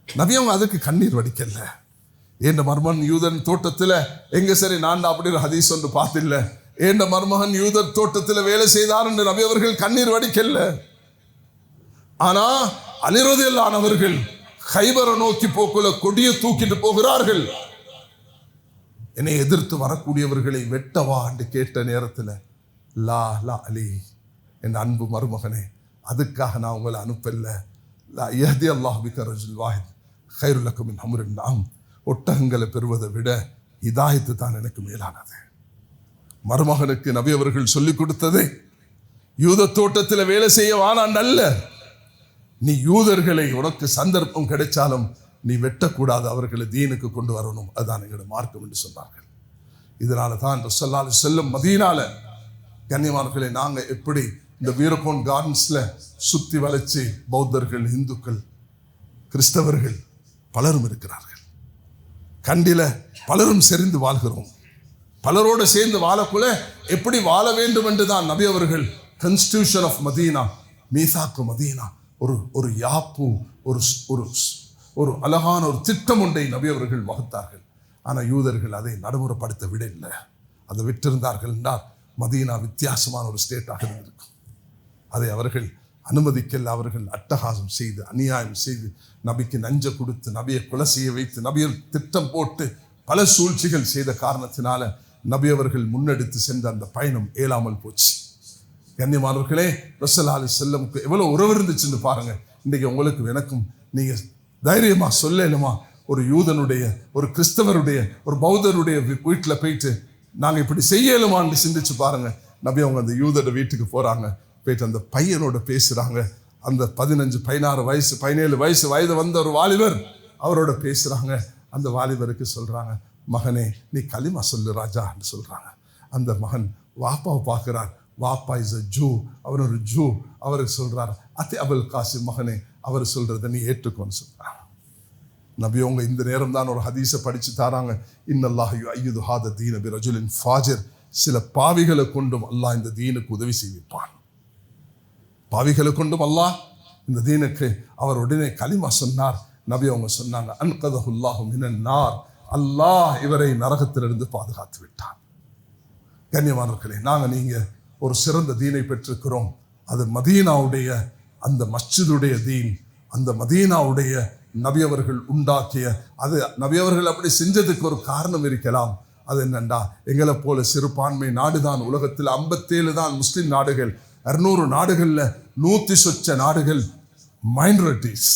நபி அவங்க அதுக்கு கண்ணீர் வடிக்கல. ஏண்ட மருமகன் யூதன் தோட்டத்தில் எங்க சரி நான் அப்படின்னு ஹதீஸ் ஒன்று பார்த்தில்ல, ஏண்ட மருமகன் யூதன் தோட்டத்தில் வேலை செய்தார் என்று நபி அவர்கள் கண்ணீர் வடிக்கல. ஆனா அலி ரலியல்லாஹு அன்ஹு அவர்கள் கைபரை நோக்கி போக்குல கொடியை தூக்கிட்டு போகிறார்கள். என்னை எதிர்த்து வரக்கூடியவர்களை வெட்டவா என்று கேட்ட நேரத்தில், லா லா அலி, என் அன்பு மருமகனே, அதுக்காக நான் உங்களை அனுப்பல. லா யஹ்தி அல்லாஹு பிக ரஜுல் வாஹித் கைருல் லக்கும் மின் ஹும்ரின் நஅம். ஒட்டகங்களை பெறுவதை விட ஹிதாயத்து தான் எனக்கு மேலானது. மருமகனுக்கு நபி அவர்கள் சொல்லிக் கொடுத்ததே யூத தோட்டத்தில் வேலை செய்ய வானான் அல்ல, நீ யூதர்களை உனக்கு சந்தர்ப்பம் கிடைச்சாலும் நீ வெட்டக்கூடாது, அவர்களை தீனுக்கு கொண்டு வரணும், அதுதான் எங்களோட மார்க்கம் என்று சொன்னார்கள். இதனால தான் ஸல்லல்லாஹு அலைஹி வஸல்லம் மதீனால கண்ணியமானவர்களே, நாங்க எப்படி இந்த வீரகோன் கார்டன்ஸ்ல சுத்தி வளைச்சு பௌத்தர்கள், இந்துக்கள், கிறிஸ்தவர்கள் பலரும் இருக்கிறார்கள். கண்டில பலரும் செறிந்து வாழ்கிறோம். பலரோடு சேர்ந்து வாழக்குள்ள எப்படி வாழ வேண்டும் என்று தான் நபி அவர்கள் கான்ஸ்டிடியூஷன் ஆஃப் மதீனா, மீசாக்கு மதீனா, ஒரு யாப்பு, ஒரு அழகான ஒரு திட்டம் ஒன்றை நபி அவர்கள் வகுத்தார்கள். ஆனால் யூதர்கள் அதை நடைமுறைப்படுத்த விட இல்லை. அதை விட்டிருந்தார்கள் என்றால் மதீனா வித்தியாசமான ஒரு ஸ்டேட்டாக இருந்திருக்கும். அதை அவர்கள் அனுமதிக்கல. அவர்கள் அட்டகாசம் செய்து, அநியாயம் செய்து, நபிக்கு நஞ்ச கொடுத்து, நபியை கொலை செய்ய வைத்து, நபியை திட்டம் போட்டு பல சூழ்ச்சிகள் செய்த காரணத்தினால நபி அவர்கள் முன்னெடுத்து சென்ற அந்த பயணம் ஏலாமல் போச்சு. கண்ணியமானவர்களே, ரசூலுல்லாஹி அலைஹி வஸல்லமுக்கு எவ்வளவு உறவு இருந்துச்சுன்னு பாருங்க. இன்னைக்கு உங்களுக்கு எனக்கும் நீங்க தைரியமா சொல்லலுமா, ஒரு யூதனுடைய, ஒரு கிறிஸ்தவருடைய, ஒரு பௌத்தருடைய வீட்டில் போயிட்டு நாங்கள் இப்படி செய்யலுமான்னு சிந்திச்சு பாருங்க. நபி அவங்க அந்த யூதோட வீட்டுக்கு போறாங்க, போயிட்டு அந்த பையனோட பேசுறாங்க. அந்த 15, 16 வயசு, 17 வயது வந்த ஒரு வாலிபர் அவரோட பேசுறாங்க. அந்த வாலிபருக்கு சொல்றாங்க, மகனே நீ கலிமா சொல்லு ராஜான்னு சொல்றாங்க. அந்த மகன் வாப்பாவை பார்க்கிறார். வாப்பா இஸ் அ ஜூ, அவர் ஒரு ஜூ. அவருக்கு சொல்றார், அத்தி அபுல் காசிம் மகனே, அவர் சொல்றதை நீ ஏற்றுக்கோன்னு சொல்றாங்க. நபி அவங்க இந்த நேரம் தான் ஒரு ஹதீஸை படிச்சு தாராங்க. இன்னல்லாஹு யுஅய்யிது ஹாத தீன பி ரஜுலின் ஃபாஜிர். சில பாவிகளை கொண்டும் அல்லாஹ் இந்த தீனுக்கு உதவி செய்விப்பான். பாவிகளை கொண்டும் அல்லாஹ் இந்த தீனுக்கு அவர் உடனே கலிமா சொன்னார். நபி அவங்க சொன்னாங்க, அன்கதஹுல்லாஹு மினன் நார், அல்லாஹ் இவரை நரகத்திலிருந்து பாதுகாத்து விட்டார். கண்ணியமானவர்களே, நாங்கள் நீங்கள் ஒரு சிறந்த தீனை பெற்றிருக்கிறோம். அது மதீனாவுடைய அந்த மஸ்ஜிதுடைய தீன், அந்த மதீனாவுடைய நபி அவர்கள் உண்டாக்கிய அது. நபி அவர்கள் அப்படி செஞ்சதுக்கு ஒரு காரணம் இருக்கலாம். அது என்னண்டா, எங்களை போல சிறுபான்மை நாடு தான் உலகத்தில் 57 தான் முஸ்லிம் நாடுகள். 200 நாடுகளில் 100 சொச்ச நாடுகள் மைனாரிட்டிஸ்.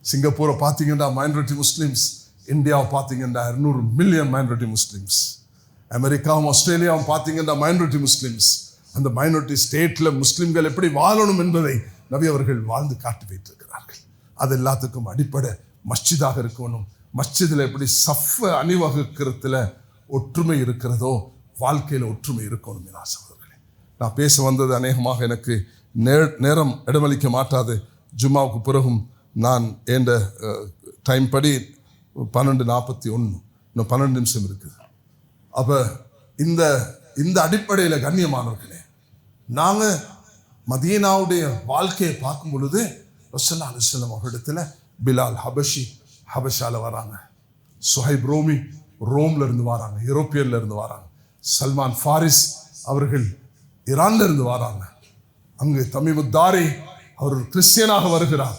சிங்கப்பூரை பார்த்தீங்கன்னா மைனாரிட்டி முஸ்லிம்ஸ், இந்தியாவை பார்த்தீங்கன்னா 200 மில்லியன் மைனாரிட்டி முஸ்லிம்ஸ், அமெரிக்காவும் ஆஸ்திரேலியாவும் பார்த்தீங்கன்னா மைனாரிட்டி முஸ்லிம்ஸ். அந்த மைனாரிட்டி ஸ்டேட்ல முஸ்லிம்கள் எப்படி வாழணும் என்பதை நபி அவர்கள் வாழ்ந்து காட்டி வைத்திருக்கிறார்கள். அது எல்லாத்துக்கும் அடிப்படை மஸ்ஜிதாக இருக்கணும். மஸ்ஜிதில் எப்படி சஃப அணிவகுக்கிறதுல ஒற்றுமை இருக்கிறதோ வாழ்க்கையில் ஒற்றுமை இருக்கணும். என் சகோதரர்களே, நான் பேச வந்தது அநேகமாக எனக்கு நேரம் இடமளிக்க மாட்டாது. ஜும்மாவுக்கு பிறகும் நான் என்ற டைம் படி 12:41, இன்னும் 12 நிமிஷம் இருக்குது. அப்போ இந்த அடிப்படையில் கண்ணியமானவர்களே, நாங்கள் மதீனாவுடைய வாழ்க்கையை பார்க்கும் பொழுது ரசூலுல்லாஹி அலைஹி வஸல்லம் அவரிடத்துல பிலால் ஹபஷால வராங்க, சுஹைப் ரோமி ரோம்ல இருந்து வராங்க, யூரோப்பியன்ல இருந்து வராங்க, சல்மான் ஃபாரிஸ் அவர்கள் ஈரான்ல இருந்து வராங்க, அங்கு தமீமுத்தாரி அவர் ஒரு கிறிஸ்டியனாக வருகிறார்,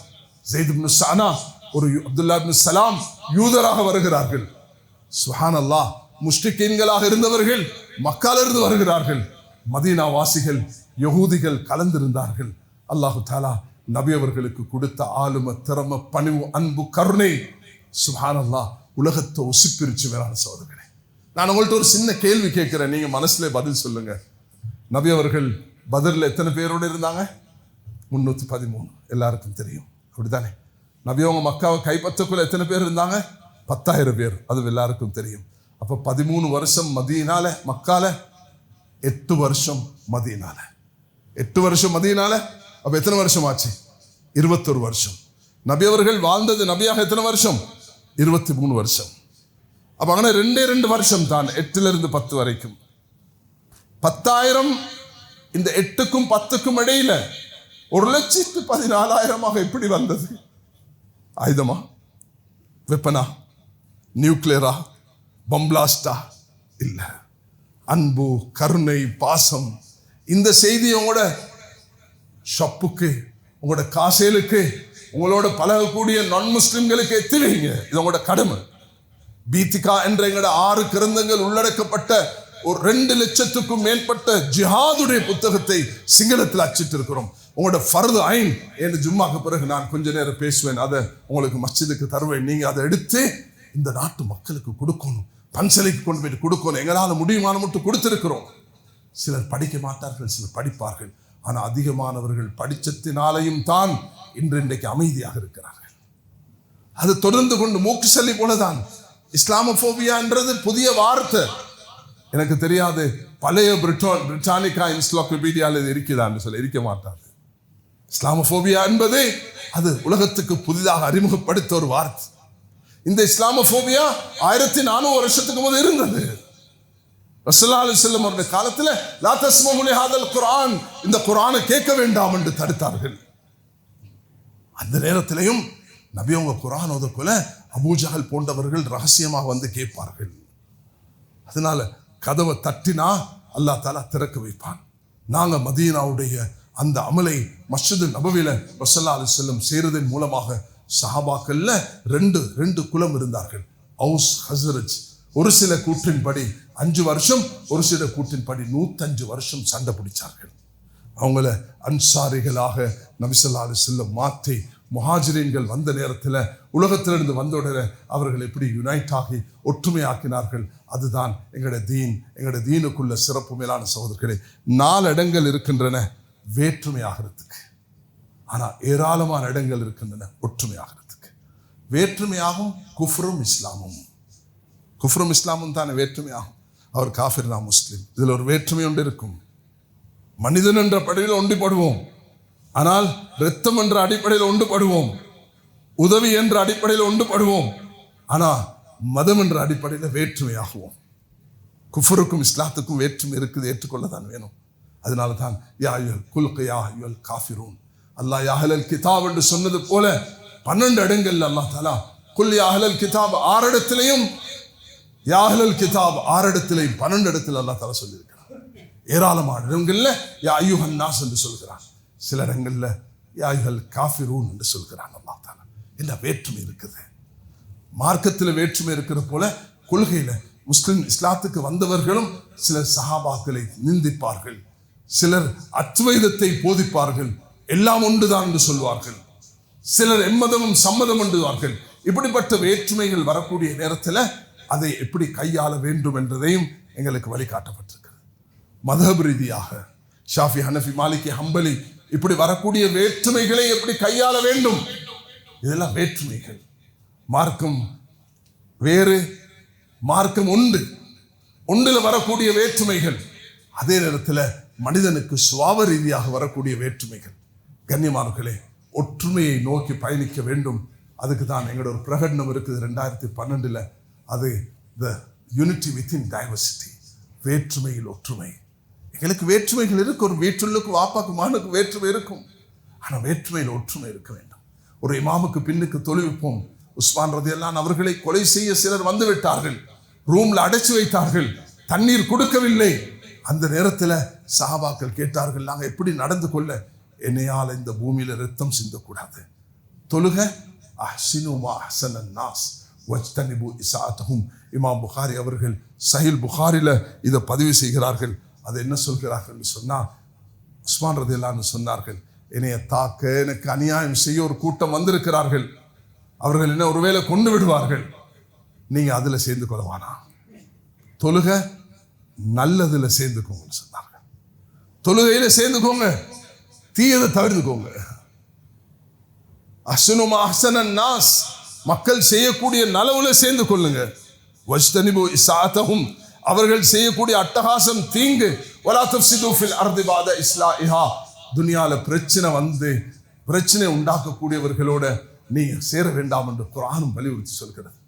ஸைத் இப்னு ஸஅனா ஒரு அப்துல்லா இப்னு சலாம் யூதராக வருகிறார்கள். சுப்ஹானல்லாஹ், முஷ்ரிக்கீன்களாக இருந்தவர்கள் மக்கால இருந்து வருகிறார்கள். மதீனா வாசிகள் யகூதிகள் கலந்திருந்தார்கள். அல்லாஹு தாலா நபி அவர்களுக்கு கொடுத்த ஆளும, திறம, பணிவு, அன்பு, கருணை சுப்ஹானல்லாஹ் உலகத்தை உசிப்பிரிச்சு வேறான சோதர்களே. நான் உங்கள்கிட்ட ஒரு சின்ன கேள்வி கேட்கிறேன், நீங்க மனசுல பதில் சொல்லுங்க. நபி அவர்கள் பத்ர்ல எத்தனை பேரோடு இருந்தாங்க? 313. எல்லாருக்கும் தெரியும், அப்படித்தானே? நபி அவங்க மக்காவை கைப்பற்றக்குள்ள எத்தனை பேர் இருந்தாங்க? 10,000 பேர். அது எல்லாருக்கும் தெரியும். அப்ப 13 வருஷம் மதீனால, மக்கால 8 வருஷம் மதீனால. 8 வருஷம் மதீனால. அப்ப எத்தனை வருஷம் ஆச்சு? 21 வருஷம். நபி அவர்கள் வாழ்ந்தது நபியாக எத்தனை வருஷம்? 23 வருஷம். அப்ப அங்கே 2 வருஷம் தான், 8ல இருந்து 10 வரைக்கும். 10,000 இந்த 8க்கும் 10க்கும் இடையில 1,14,000 எப்படி வந்தது? ஆயுதமா, வெப்பனா, நியூக்ளியரா, பம்பிளாஸ்டா? இல்ல, அன்பு, கருணை, பாசம். இந்த செய்தியை உங்களோட ஷப்புக்கு, உங்களோட காசேலுக்கு, உங்களோட பழகக்கூடிய நான் முஸ்லிம்களுக்கு எத்திவைங்க. இது உங்களோட கடமை. பீத்திகா என்ற எங்களோட 6 கிரந்தங்கள் உள்ளடக்கப்பட்ட ஒரு 2 லட்சத்துக்கும் மேற்பட்ட ஜிஹாதுடைய புத்தகத்தை சிங்களத்தில் அச்சிட்டு இருக்கிறோம். உங்களோட ஃபர்து ஐன் என்று ஜும்மாக்கு பிறகு நான் கொஞ்ச நேரம் பேசுவேன், அதை உங்களுக்கு மஸ்ஜிதுக்கு தருவேன். நீங்க அதை எடுத்து இந்த நாட்டு மக்களுக்கு கொடுக்கணும், பன்சலைக்கு கொண்டு போயிட்டு கொடுக்கணும். எங்களால் முடியுமான மட்டும் கொடுத்திருக்கிறோம். சிலர் படிக்க மாட்டார்கள், சிலர் படிப்பார்கள். ஆனால் அதிகமானவர்கள் படிச்சத்தினாலையும் தான் இன்றைக்கு அமைதியாக இருக்கிறார்கள். அது தொடர்ந்து கொண்டு மூக்கு சல்லி போலதான். இஸ்லாமோபியா என்றது புதிய வார்த்தை, எனக்கு தெரியாது. பழைய பிரிட்டானிக்கா என்சைக்ளோபீடியாவில் இது இருக்குதான்னு சொல்ல இருக்க மாட்டாது. இஸ்லாமோபியா என்பது அது உலகத்துக்கு புதிதாக அறிமுகப்படுத்த ஒரு வார்த்தை. இந்த இஸ்லாமோபியா 1400 வருஷத்துக்கு முதல் இருந்தது. ரசூலுல்லாஹி அலைஹி வஸல்லம் அவருடைய காலத்தில் லா தஸ்மஉ லிஹாதல் குர்ஆன், இந்த குர்ஆனை கேட்க வேண்டாம் என்று தடுத்தார்கள். அந்த நேரத்திலையும் நபி அவங்க குர்ஆன் ஓதக்குள்ள அபூஜஹல் போன்றவர்கள் ரகசியமாக வந்து கேட்பார்கள். அதனால கதவை தட்டினா அல்லாஹ் தஆலா திறக்க வைப்பான். நாங்க மதீனாவுடைய அந்த அமலை மஸ்ஜிது நபவியில ரசூலுல்லாஹி அலைஹி வஸல்லம் செய்றதன் மூலமாக சஹாபாக்கள்ல 2 குலம் இருந்தார்கள், அவுஸ், ஹஸ்ரஜ். ஒரு சில கூற்றின்படி 5 வருஷம், ஒரு சில கூற்றின்படி 105 வருஷம் சண்டை பிடிச்சார்கள். அவங்கள அன்சாரிகளாக நபி ஸல்லல்லாஹு அலைஹி வஸல்லம் மாற்றி முஹாஜிரீன்கள் வந்த நேரத்தில் உலகத்திலிருந்து வந்தவுடனே அவர்கள் எப்படி யுனைட் ஆகி ஒற்றுமையாக்கினார்கள். அதுதான் எங்களோட தீன், எங்களோட தீனுக்குள்ள சிறப்பு. மேலான சகோதரர்களே, 4 இடங்கள் இருக்கின்றன வேற்றுமையாகிறதுக்கு. ஆனால் ஏராளமான இடங்கள் இருக்கின்றன ஒற்றுமையாகிறதுக்கு. வேற்றுமையாகும் குஃப்ரும் இஸ்லாமும். குஃப்ரும் இஸ்லாமும் தானே வேற்றுமையாகும். அவர் காஃபிர், நான் முஸ்லிம். இதில் ஒரு வேற்றுமை ஒன்று இருக்கும். மனிதன் என்ற அடிப்படையில் ஒன்றுபடுவோம், ஆனால் இரத்தம் என்ற அடிப்படையில் ஒன்றுபடுவோம், உதவி என்ற அடிப்படையில் ஒன்றுபடுவோம், ஆனால் மதம் என்ற அடிப்படையில் வேற்றுமையாகுவோம். குஃபருக்கும் இஸ்லாத்துக்கும் வேற்றுமை இருக்குது, ஏற்றுக்கொள்ளத்தான் வேணும். அதனால தான் யா அய்யுல் குல்க யா அய்யுல் காஃபிரூன், அல்லாஹ் யா அஹ்லல் கிதாப் என்று சொன்னது போல 12 இடங்கள்ல அல்லாஹ் தஆலா குல் யா அஹ்லல் கிதாப் 6 இடத்திலையும், யா அஹ்லல் கிதாப் 6 இடத்திலையும் 12 இடத்துல அல்லாஹ் தஆலா சொல்லியிருக்கிறார். ஏராளமான இடங்கள்ல யா அய்யுஹன் நாஸ் என்று சொல்கிறான், சில இடங்கள்ல யா அய்யுஹல் காஃபிரூன் என்று சொல்கிறான் அல்லாஹ் தஆலா. என்ன வேற்றுமை இருக்குது, மார்க்கத்தில் வேற்றுமை இருக்கிற போல கொள்கையில முஸ்லிம் இஸ்லாத்துக்கு வந்தவர்களும் சிலர் சஹாபாக்களை நிந்திப்பார்கள், சிலர் அத்வைதத்தை போதிப்பார்கள், எல்லாம் ஒன்றுதான் என்று சொல்வார்கள், சிலர் எம்மதமும் சம்மதம் என்றுவார்கள். இப்படிப்பட்ட வேற்றுமைகள் வரக்கூடிய நேரத்தில் அதை எப்படி கையாள வேண்டும் என்றதையும் எங்களுக்கு வழிகாட்டப்பட்டிருக்கிறது. மதஹப் ரீதியாக ஷாஃபி, ஹனஃபி, மாலிகி, ஹம்பலி இப்படி வரக்கூடிய வேற்றுமைகளை எப்படி கையாள வேண்டும், இதெல்லாம் வேற்றுமைகள். மார்க்கம் வேறு, மார்க்கம் உண்டு, ஒன்றுல வரக்கூடிய வேற்றுமைகள். அதே நேரத்தில் மனிதனுக்கு சுவாப ரீதியாக வரக்கூடிய வேற்றுமைகள். கண்ணியமானவர்களே, ஒற்றுமையை நோக்கி பயணிக்க வேண்டும். அதுக்கு தான் எங்களோட ஒரு பிரகடனம் இருக்குது 2012. அது த யூனிட்டி வித்தின் டைவர்சிட்டி, வேற்றுமையில் ஒற்றுமை. எங்களுக்கு வேற்றுமைகள் இருக்கு, ஒரு வீட்டுள்ளுக்கு வாப்பாக்கு மானுக்கு வேற்றுமை இருக்கும், ஆனால் வேற்றுமையில் ஒற்றுமை இருக்க வேண்டும். ஒரு இமாமுக்கு பின்னுக்கு தொழுவிப்போம். உஸ்மான் ரலியல்லாஹு அவர்களை கொலை செய்ய சிலர் வந்து விட்டார்கள், ரூம்ல அடைச்சு வைத்தார்கள், தண்ணீர் கொடுக்கவில்லை. அந்த நேரத்தில் சஹாபாக்கள் கேட்டார்கள், நாங்கள் எப்படி நடந்து கொள்ள? என்னையால் இந்த பூமியில ரத்தம் சிந்தக்கூடாது, தொழுக அஹ்சினு மா அஹ்ஸனன் நாஸ் வஜ்தனிபு இஸாஅத்தஹும். இமாம் புகாரி அவர்கள் சஹீல் புகாரில இதை பதிவு செய்கிறார்கள். அது என்ன சொல்கிறார்கள் சொன்னா, உஸ்மான் ரலியல்லாஹு சொன்னார்கள், என்னைய தாக்க, எனக்கு அநியாயம் செய்ய ஒரு கூட்டம் வந்திருக்கிறார்கள், அவர்கள் என்ன ஒருவேளை கொண்டு விடுவார்கள், நீங்க அதுல சேர்ந்து கொள்ளவானா, தொழுக நல்லதுல சேர்ந்துக்கோங்க சொன்னார்கள். தொழுகையில சேர்ந்துக்கோங்க, தீயதை தவிர்த்துக்கோங்க. அஹ்ஸனு மா அஹ்ஸனன் நாஸ், மக்கள் செய்யக்கூடிய நலவுல சேர்ந்து கொள்ளுங்க. வஜ்தனிபு இஸாஅத்தஹும், அவர்கள் செய்யக்கூடிய அட்டகாசம், தீங்கு. வலா துஃப்ஸிது ஃபில் அர்தி பஅத இஸ்லாஹா, துனியால பிரச்சனை வந்து பிரச்சனை உண்டாக்கக்கூடியவர்களோட நீங்க சேர வேண்டாம் என்று குர்ஆனும் வலியுறுத்தி சொல்கிறது.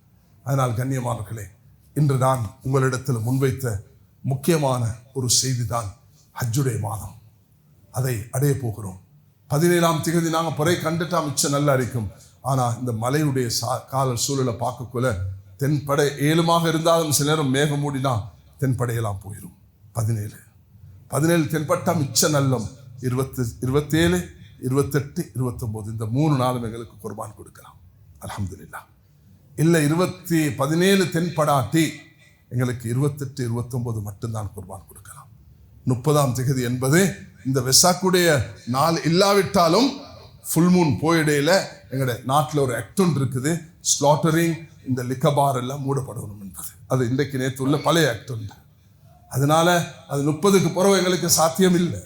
அதனால் கண்ணியமானவர்களே, இன்று நான் உங்களிடத்தில் முன்வைத்த முக்கியமான ஒரு செய்தி தான் ஹஜ்ஜுடைய மாதம். அதை அடைய போகிறோம். 17ஆம் திகதி நாங்கள் பிறை கண்டுட்டா மிச்சம் நல்லா இருக்கும். ஆனால் இந்த மலையுடைய கால சூழலை பார்க்கக்குள்ள தென்படை ஏழுமாக இருந்தாலும் சில நேரம் மேகம் மூடினா தென்படையெல்லாம் போயிடும். 17 தென்பட்டா மிச்ச நல்லம். 27, 28, 29 இந்த 3 நாளும் எங்களுக்கு குர்பான் கொடுக்கலாம், அல்ஹம்துலில்லாஹ். இல்லை 17 தென்படாட்டி எங்களுக்கு 28, 29 மட்டும்தான் குர்பான் கொடுக்கலாம். 30ஆம் திகதி என்பது இந்த வெசாக்குடைய நாள் இல்லாவிட்டாலும் ஃபுல் மூன் போயிடையில எங்களோட நாட்டில் ஒரு ஆக்ட் ஒன்று இருக்குது, ஸ்லாட்டரிங் இந்த லிக்கபார் எல்லாம் மூடப்படணும் என்பது. அது இன்றைக்கு நேற்று உள்ள பழைய ஆக்ட் உண்டு. அதனால அது 30க்கு பிறகு எங்களுக்கு சாத்தியம் இல்லை.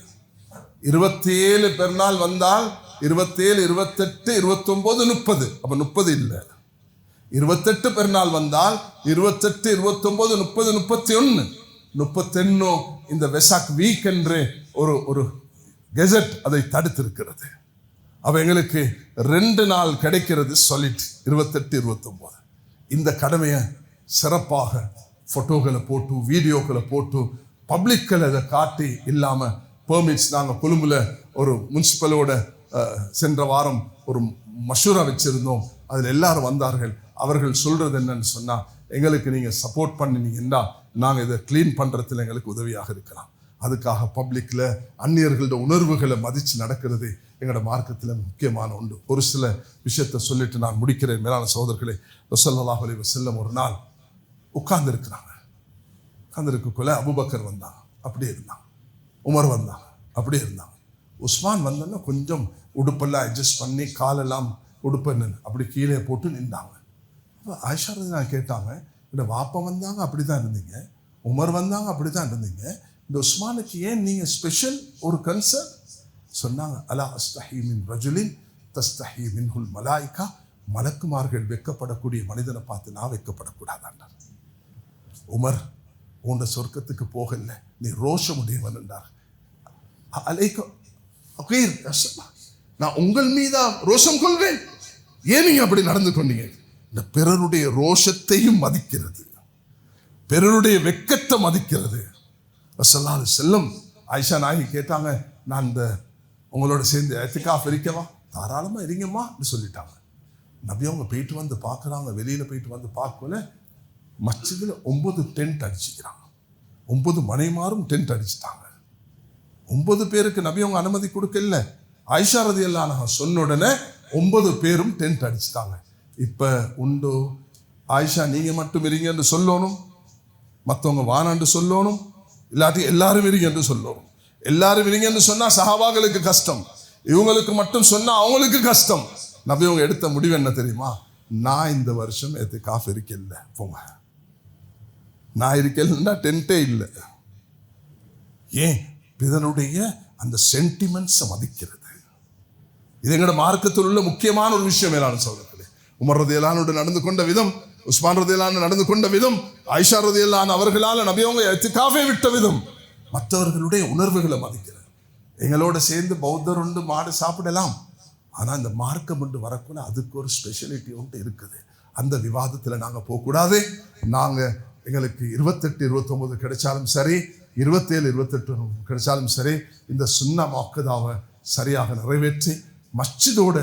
27 பெருநாள் வந்தால் 27, 28, 29, 30. அப்ப 30 இல்லை. 28 பெருநாள் வந்தால் 28, 29, 30, 31, 31 இந்த வெசாக் வீக் என்று ஒரு கெசட் அதை தடுத்திருக்கிறது. அப்ப எங்களுக்கு 2 நாள் கிடைக்கிறது சாலிட், 28, 29. இந்த கடமையை சிறப்பாக போட்டோக்களை போட்டு வீடியோக்களை போட்டு பப்ளிக்கில் அதை காட்டி இல்லாமல் பெர்மிட்ஸ் நாங்கள் கொழும்புல ஒரு முனிசிபலோட சென்ற வாரம் ஒரு மஷூரா வச்சிருந்தோம். அதில் எல்லாரும் வந்தார்கள். அவர்கள் சொல்றது என்னன்னு சொன்னால், எங்களுக்கு நீங்கள் சப்போர்ட் பண்ணினீங்கன்னா நாங்கள் இதை கிளீன் பண்ணுறதுல எங்களுக்கு உதவியாக இருக்கலாம். அதுக்காக பப்ளிக்கில் அந்நியர்களோட உணர்வுகளை மதித்து நடக்கிறது எங்களோட மார்க்கத்தில் முக்கியமான ஒன்று. ஒரு சில விஷயத்தை சொல்லிட்டு நான் முடிக்கிறேன். மேலான சகோதரர்களே, ஸல்லல்லாஹு அலைஹி வஸல்லம் ஒரு நாள் உட்கார்ந்துருக்கிறாங்க. உட்கார்ந்துருக்குள்ள அபூபக்கர் வந்தாங்க, அப்படியே இருந்தாங்க. உமர் வந்தாங்க, அப்படியே இருந்தாங்க. உஸ்மான் வந்தோன்னா கொஞ்சம் உடுப்பெல்லாம் அட்ஜஸ்ட் பண்ணி காலெல்லாம் உடுப்பன்னு அப்படி கீழே போட்டு நின்றாங்க. அப்போ ஆயிஷா ரலியல்லாஹு கேட்டாங்க, இந்த வாப்பா வந்தாங்க அப்படி தான் இருந்தீங்க, உமர் வந்தாங்க அப்படி தான் இருந்தீங்க, இந்த உஸ்மானுக்கு ஏன் நீங்கள் ஸ்பெஷல் ஒரு கன்சர்ன் சொன்னாங்க? அலா அஸ்தஹி மின் ரஜுலின் தஸ்தஹி மின்ஹுல் மலாயிகா, மலக்குமார்கள் வெக்கப்படக்கூடிய மனிதனை பார்த்து நான் வெக்கப்படக்கூடாதாண்டார். உமர், உண்ட சொர்க்கத்துக்கு போகல, நீ ரோஷமுடையவன் என்றார். நான் உங்கள் மீதா ரோஷம் கொள்வேன், ஏன் நீங்க அப்படி நடந்து கொண்டீங்க? இந்த பிறருடைய ரோஷத்தையும் மதிக்கிறது, பிறருடைய வெக்கத்தை மதிக்கிறது. ஸல்லல்லாஹு அலைஹி வஸல்லம் ஆயிஷா நாயகி கேட்டாங்க, நான் இந்த உங்களோட சேர்ந்து இத்திகாஃப் இருக்கவா? தாராளமாக இருங்கம்மா அப்படின்னு சொல்லிட்டாங்க. நபி அவங்க போயிட்டு வந்து பார்க்குறாங்க. வெளியில் போயிட்டு வந்து பார்க்கல, மஸ்ஜிதில் 9 டென்ட் அடிச்சுக்கிறாங்க. 9 மனைமாரும் டென்ட் அடிச்சுட்டாங்க. 9 பேருக்கு நபி அவங்க அனுமதி கொடுக்கல. ஆயிஷா ரலியல்லாஹு அன்ஹா சொன்ன உடனே 9 பேரும் டென்ட் அடிச்சுட்டாங்க. இப்போ உண்டு, ஆயிஷா நீங்கள் மட்டும் இருங்கன்னு சொல்லணும், மற்றவங்க வானான்னு சொல்லணும், இல்லாட்டி எல்லாரும் இருங்கன்னு சொல்லணும். எல்லாரும் இருங்கன்னு சொன்னால் சஹாபாக்களுக்கு கஷ்டம், இவங்களுக்கு மட்டும் சொன்னால் அவங்களுக்கு கஷ்டம். நபி அவங்க எடுத்த முடிவு என்ன தெரியுமா? நான் இந்த வருஷம் இத்திகாஃப் இருக்கல, போங்க. நான் இருக்கலன்னா டென்ட்டே இல்லை. ஏன்? இதனுடைய அந்த சென்டிமெண்ட்ஸை மதிக்கிறது. இது எங்களோட மார்க்கத்தில் உள்ள முக்கியமான ஒரு விஷயம். மேலான சகோதரர்களே, உமர் ரலியல்லாஹு அன்ஹு நடந்து கொண்ட விதம், உஸ்மான் ரலியல்லாஹு அன்ஹு நடந்து கொண்ட விதம், ஆயிஷா ரலியல்லாஹு அன்ஹா அவர்களால் நபி அவங்க இத்திகாஃபை விட்ட விதம், மற்றவர்களுடைய உணர்வுகளை மதிக்கிறது. எங்களோட சேர்ந்து பௌத்தர் உண்டு, மாடு சாப்பிடலாம். ஆனால் இந்த மார்க்கம் உண்டு வரக்குள்ள அதுக்கு ஒரு ஸ்பெஷலிட்டி ஒன்று இருக்குது. அந்த விவாதத்தில் நாங்கள் போகக்கூடாது. நாங்கள் எங்களுக்கு 28, 29 கிடைச்சாலும் சரி, 27, 28 கிடைச்சாலும் சரி, இந்த சுன்னா முஅக்கதாவை சரியாக நிறைவேற்றி மஸ்ஜிதோட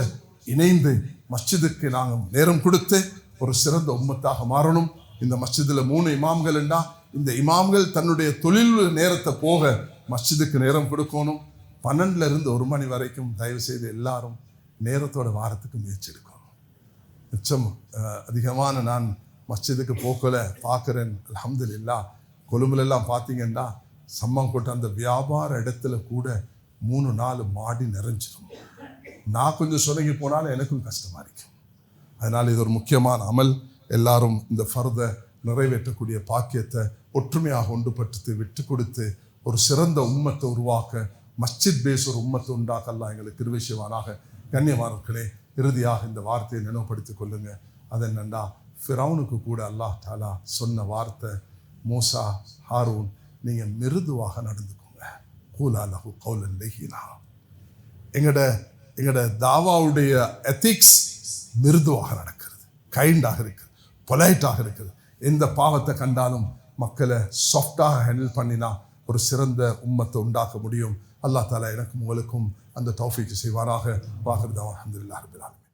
இணைந்து மஸ்ஜிதுக்கு நாங்கள் நேரம் கொடுத்து ஒரு சிறந்த உம்மத்தாக மாறணும். இந்த மஸ்ஜிதில் 3 இமாம்கள் என்றா, இந்த இமாம்கள் தன்னுடைய தொழில் நேரத்தை போக மஸ்ஜிதுக்கு நேரம் கொடுக்கணும். 12 இருந்து 1 மணி வரைக்கும் தயவு செய்து எல்லாரும் நேரத்தோட வாரத்துக்கு முயற்சி எடுக்கணும். மிச்சம் அதிகமான நான் மஸ்ஜிதுக்கு போக்கல பார்க்குறேன். அல்ஹம்துலில்லாஹ். கொழும்புலெல்லாம் பார்த்தீங்கன்னா சம்மங்கோட்டை அந்த வியாபார இடத்துல கூட 3-4 மாடி நிறைஞ்சிடும். நான் கொஞ்சம் சொன்னங்கி போனாலும் எனக்கும் கஷ்டமாக இருக்கும். அதனால் இது ஒரு முக்கியமான அமல். எல்லாரும் இந்த ஃபர்தை நிறைவேற்றக்கூடிய பாக்கியத்தை ஒற்றுமையாக ஒன்றுபட்டு விட்டு கொடுத்து ஒரு சிறந்த உம்மத்தை உருவாக்க, மஸ்ஜித் பேஸ் ஒரு உம்மத்தை உண்டாக்க அல்லாஹ் எங்களுக்கு கிருபை செய்வானாக. கண்ணியமானவர்களே, இறுதியாக இந்த வார்த்தையை நினைவுபடுத்திக் கொள்ளுங்க. அது என்னண்டா, ஃபிரௌனுக்கு கூட அல்லாஹ் தஆலா சொன்ன வார்த்தை, மூசா, ஹாரூன், நீங்கள் மிருதுவாக நடந்துக்கோங்க. கூலா லஹு கௌலன் லஹீனா. எங்களோட தாவாவுடைய எத்திக்ஸ் மிருதுவாக நடக்கிறது, கைண்டாக இருக்குது, பொலைட்டாக இருக்குது. எந்த பாவத்தை கண்டாலும் மக்களை சாஃப்டாக ஹேண்டில் பண்ணினா ஒரு சிறந்த உம்மத்தை உண்டாக்க முடியும். அல்லாஹ் தஆலா எனக்கும் உங்களுக்கும் அந்த தௌஃபீக் செய்வாராக. வாஹிர் தஅவானா அல்ஹம்துலில்லாஹி ரப்பில் ஆலமீன்.